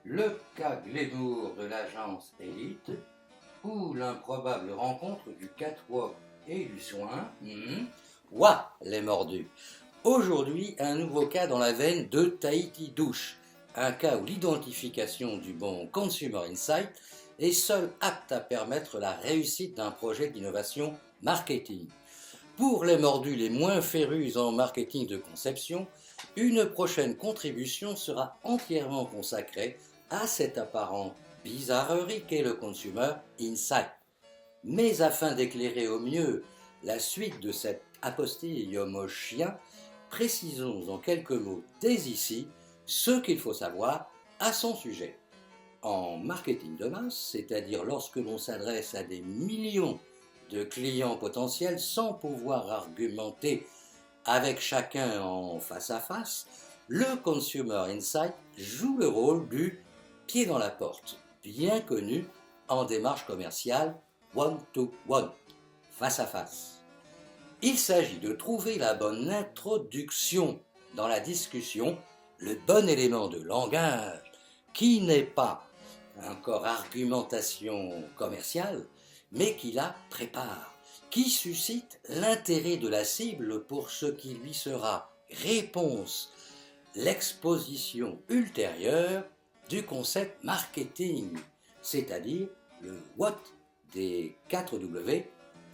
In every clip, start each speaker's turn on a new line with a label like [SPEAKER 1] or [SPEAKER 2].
[SPEAKER 1] le cas glamour de l'agence Elite ou l'improbable rencontre du catwalk et du soin. Ouah, les mordus. Aujourd'hui, un nouveau cas dans la veine de Tahiti Douche, un cas où l'identification du bon Consumer Insight est seule apte à permettre la réussite d'un projet d'innovation marketing. Pour les mordus les moins férus en marketing de conception, une prochaine contribution sera entièrement consacrée à cette apparente bizarrerie qu'est le Consumer Insight. Mais afin d'éclairer au mieux la suite de cet apostille homo chien, précisons en quelques mots dès ici ce qu'il faut savoir à son sujet. En marketing de masse, c'est-à-dire lorsque l'on s'adresse à des millions de clients potentiels sans pouvoir argumenter avec chacun en face à face, le Consumer Insight joue le rôle du pied dans la porte, bien connu en démarche commerciale one-to-one, face à face. Il s'agit de trouver la bonne introduction dans la discussion, le bon élément de langage qui n'est pas encore argumentation commerciale, mais qui la prépare, qui suscite l'intérêt de la cible pour ce qui lui sera réponse, l'exposition ultérieure du concept marketing, c'est-à-dire le what des 4 W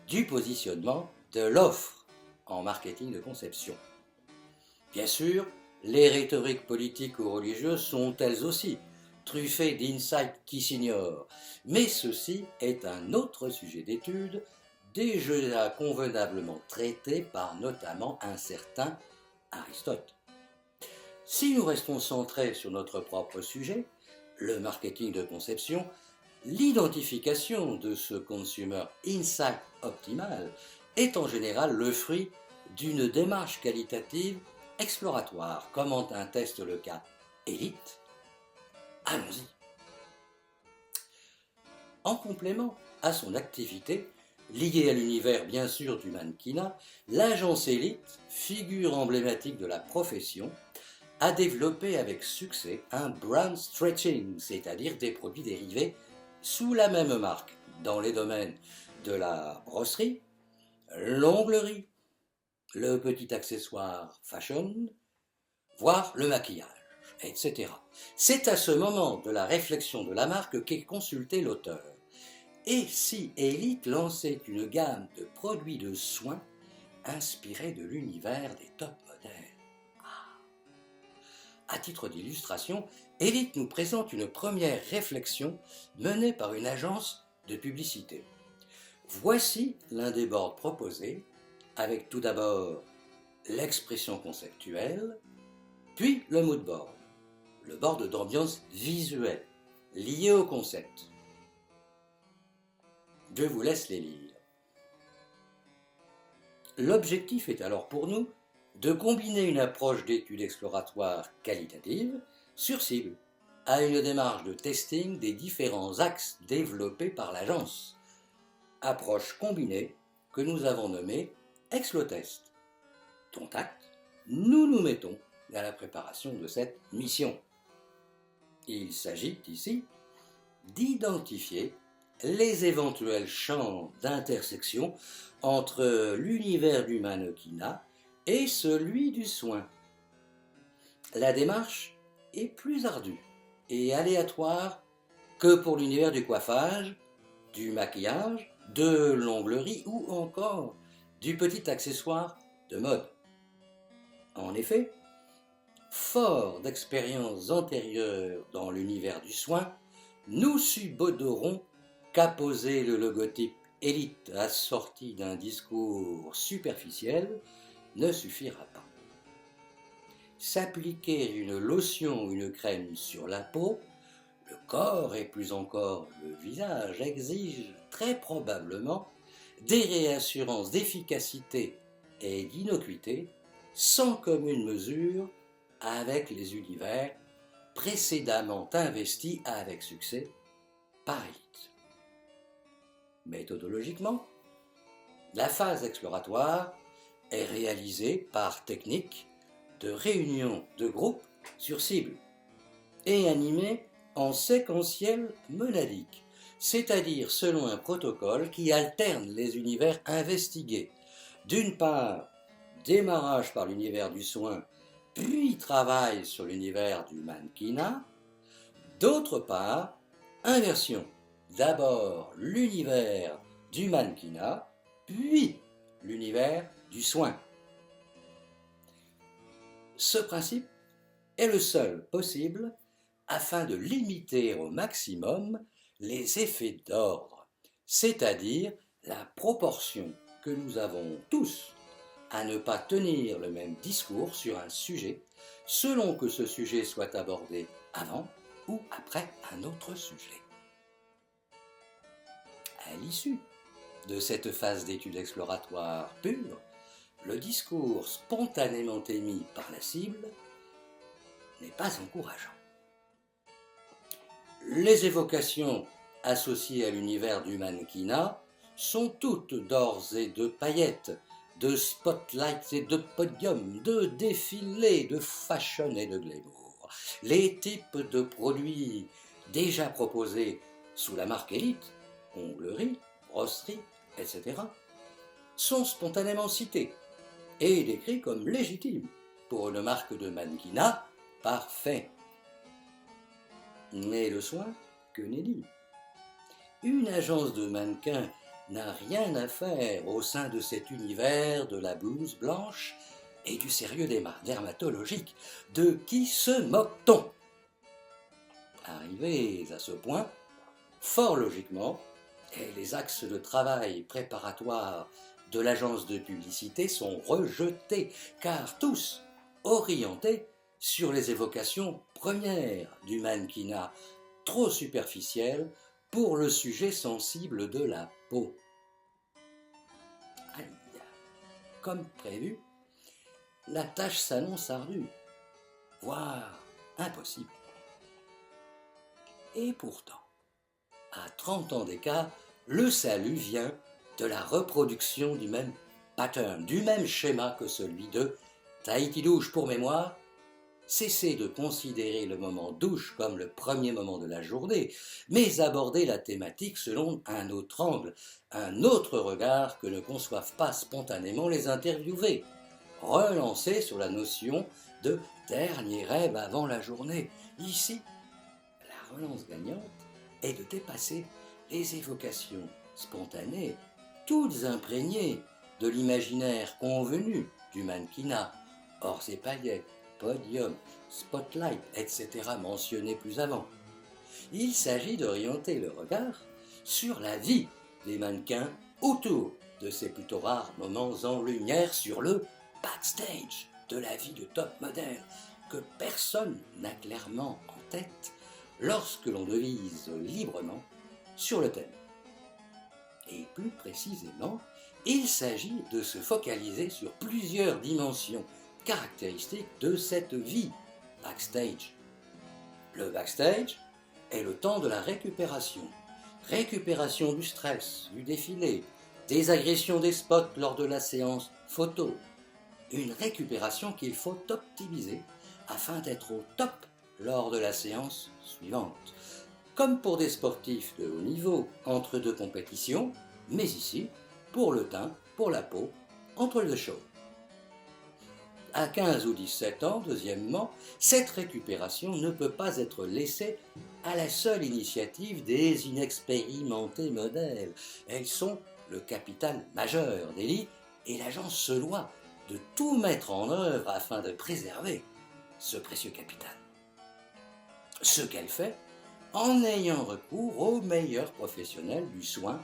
[SPEAKER 1] du positionnement de l'offre en marketing de conception. Bien sûr, les rhétoriques politiques ou religieuses sont elles aussi truffées d'insights qui s'ignorent, mais ceci est un autre sujet d'étude déjà convenablement traité par notamment un certain Aristote. Si nous restons centrés sur notre propre sujet, le marketing de conception, l'identification de ce consumer insight optimal est en général le fruit d'une démarche qualitative exploratoire, comme en atteste le cas Elite. Allons-y. En complément à son activité, liée à l'univers bien sûr du mannequinat, l'agence Elite, figure emblématique de la profession, a développé avec succès un brand stretching, c'est-à-dire des produits dérivés sous la même marque dans les domaines de la brosserie, l'onglerie, le petit accessoire fashion, voire le maquillage, etc. C'est à ce moment de la réflexion de la marque qu'est consulté l'auteur. Et si Elite lançait une gamme de produits de soins inspirés de l'univers des top modèles? À titre d'illustration, Elite nous présente une première réflexion menée par une agence de publicité. Voici l'un des boards proposés, avec tout d'abord l'expression conceptuelle, puis le mood board, le board d'ambiance visuelle lié au concept. Je vous laisse les lire. L'objectif est alors pour nous de combiner une approche d'étude exploratoire qualitative sur cible à une démarche de testing des différents axes développés par l'agence. Approche combinée que nous avons nommée Explotest, dont acte nous nous mettons à la préparation de cette mission. Il s'agit ici d'identifier les éventuels champs d'intersection entre l'univers du mannequinat et celui du soin. La démarche est plus ardue et aléatoire que pour l'univers du coiffage, du maquillage, de l'onglerie ou encore du petit accessoire de mode. En effet, fort d'expériences antérieures dans l'univers du soin, nous subodorons qu'apposer le logotype Elite assorti d'un discours superficiel ne suffira pas. S'appliquer une lotion ou une crème sur la peau, le corps et plus encore le visage exige très probablement des réassurances d'efficacité et d'innocuité sans commune mesure avec les univers précédemment investis avec succès par Elite. Méthodologiquement, la phase exploratoire est réalisée par technique de réunion de groupe sur cible et animée en séquentiel monadique, c'est-à-dire selon un protocole qui alterne les univers investigués. D'une part, démarrage par l'univers du soin, puis travail sur l'univers du mannequinat. D'autre part, inversion. D'abord l'univers du mannequinat, puis l'univers du soin. Ce principe est le seul possible afin de limiter au maximum les effets d'ordre, c'est-à-dire la proportion que nous avons tous à ne pas tenir le même discours sur un sujet, selon que ce sujet soit abordé avant ou après un autre sujet. À l'issue de cette phase d'étude exploratoire pure, le discours spontanément émis par la cible n'est pas encourageant. Les évocations associées à l'univers du mannequinat sont toutes d'ors et de paillettes, de spotlights et de podiums, de défilés, de fashion et de glamour. Les types de produits déjà proposés sous la marque Elite, onglerie, brosserie, etc., sont spontanément cités et décrits comme légitimes pour une marque de mannequinat parfait. Mais le soin, que nenni. Une agence de mannequins n'a rien à faire au sein de cet univers de la blouse blanche et du sérieux dermatologique. De qui se moque-t-on? Arrivés à ce point, fort logiquement, les axes de travail préparatoires de l'agence de publicité sont rejetés, car tous orientés sur les évocations premières du mannequinat, trop superficielles pour le sujet sensible de la peau. Aïe, comme prévu, la tâche s'annonce ardue, voire impossible. Et pourtant, à 30 ans d'écart, le salut vient de la reproduction du même pattern, du même schéma que celui de Tahiti douche. Pour mémoire, cessez de considérer le moment douche comme le premier moment de la journée, mais aborder la thématique selon un autre angle, un autre regard que ne conçoivent pas spontanément les interviewés. Relancer sur la notion de dernier rêve avant la journée. Ici, la relance gagnante est de dépasser les évocations spontanées, toutes imprégnées de l'imaginaire convenu du mannequinat, hors et paillettes, podium, spotlight, etc. mentionnés plus avant. Il s'agit d'orienter le regard sur la vie des mannequins autour de ces plutôt rares moments en lumière, sur le backstage de la vie de top modèle que personne n'a clairement en tête lorsque l'on devise librement sur le thème. Et plus précisément, il s'agit de se focaliser sur plusieurs dimensions caractéristiques de cette vie backstage. Le backstage est le temps de la récupération. Récupération du stress, du défilé, des agressions des spots lors de la séance photo. Une récupération qu'il faut optimiser afin d'être au top lors de la séance suivante. Comme pour des sportifs de haut niveau entre deux compétitions, mais ici, pour le teint, pour la peau, entre deux shows. À 15 ou 17 ans, deuxièmement, cette récupération ne peut pas être laissée à la seule initiative des inexpérimentés modèles. Elles sont le capital majeur d'Elite et l'agence se doit de tout mettre en œuvre afin de préserver ce précieux capital. Ce qu'elle fait en ayant recours aux meilleurs professionnels du soin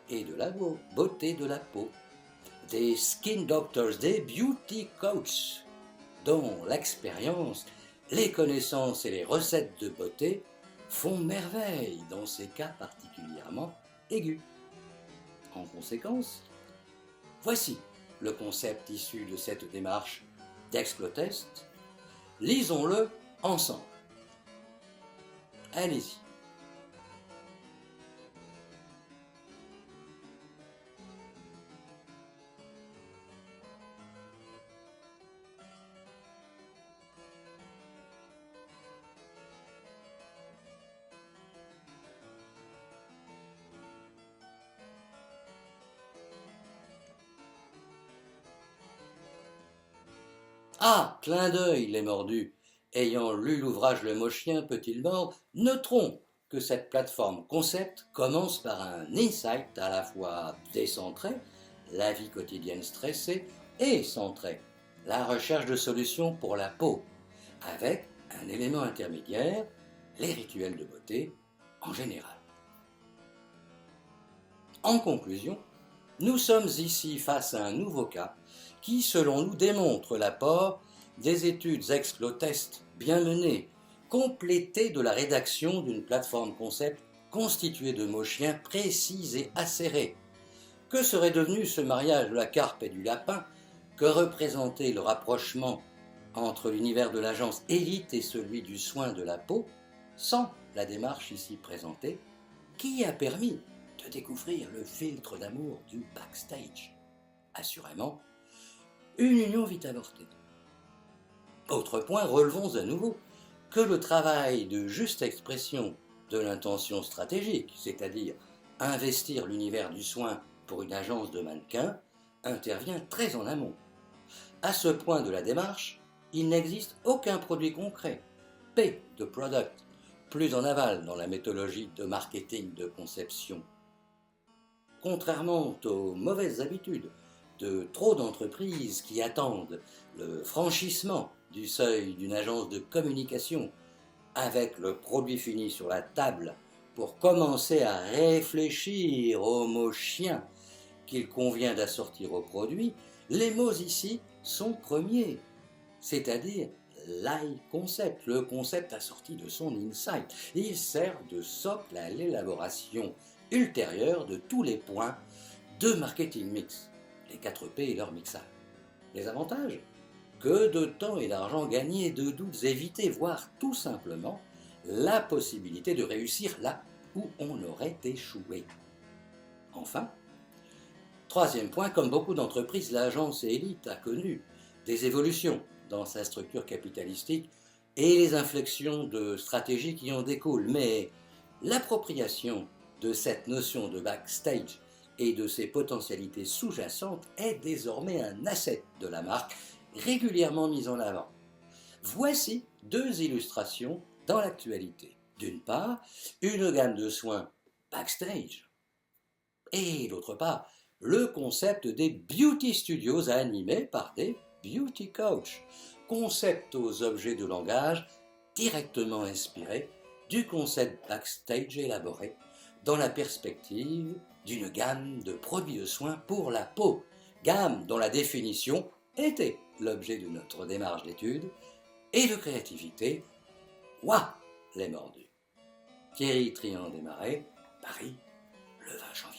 [SPEAKER 1] et de la beauté de la peau, des skin doctors, des beauty coachs, dont l'expérience, les connaissances et les recettes de beauté font merveille dans ces cas particulièrement aigus. En conséquence, voici le concept issu de cette démarche d'Explotest. Lisons-le ensemble. Allez-y. Ah, clin d'œil, les mordus, ayant lu l'ouvrage Le mot chien peut-il mordre, noteront que cette plateforme concept commence par un insight à la fois décentré, la vie quotidienne stressée, et centré, la recherche de solutions pour la peau, avec un élément intermédiaire, les rituels de beauté en général. En conclusion, nous sommes ici face à un nouveau cas qui, selon nous, démontre l'apport des études ex-flow-test bien menées, complétées de la rédaction d'une plateforme concept constituée de mots chiens précis et acérés. Que serait devenu ce mariage de la carpe et du lapin? Que représentait le rapprochement entre l'univers de l'agence Élite et celui du soin de la peau, sans la démarche ici présentée, qui a permis de découvrir le filtre d'amour du backstage? Assurément, une union vite avortée. Autre point, relevons à nouveau que le travail de juste expression de l'intention stratégique, c'est-à-dire investir l'univers du soin pour une agence de mannequins, intervient très en amont. À ce point de la démarche, il n'existe aucun produit concret, P de product, plus en aval dans la méthodologie de marketing de conception. Contrairement aux mauvaises habitudes de trop d'entreprises qui attendent le franchissement du seuil d'une agence de communication avec le produit fini sur la table pour commencer à réfléchir aux mots chiens qu'il convient d'assortir au produit, les mots ici sont premiers, c'est-à-dire l'I-concept, le concept assorti de son insight. Il sert de socle à l'élaboration ultérieure de tous les points de marketing mix, les 4 P et leur mixage. Les avantages? Que de temps et d'argent gagnés, de doutes évités, voire tout simplement la possibilité de réussir là où on aurait échoué. Enfin, troisième point, comme beaucoup d'entreprises, l'agence Élite a connu des évolutions dans sa structure capitalistique et les inflexions de stratégie qui en découlent. Mais l'appropriation de cette notion de backstage et de ses potentialités sous-jacentes est désormais un asset de la marque régulièrement mise en avant. Voici 2 illustrations dans l'actualité. D'une part, une gamme de soins backstage et d'autre part, le concept des beauty studios animés par des beauty coachs, concept aux objets de langage directement inspirés du concept backstage élaboré dans la perspective d'une gamme de produits de soins pour la peau, gamme dont la définition était l'objet de notre démarche d'étude et de créativité. Ouah, les mordus. Thierry Trian Desmarais, Paris, le 20 janvier.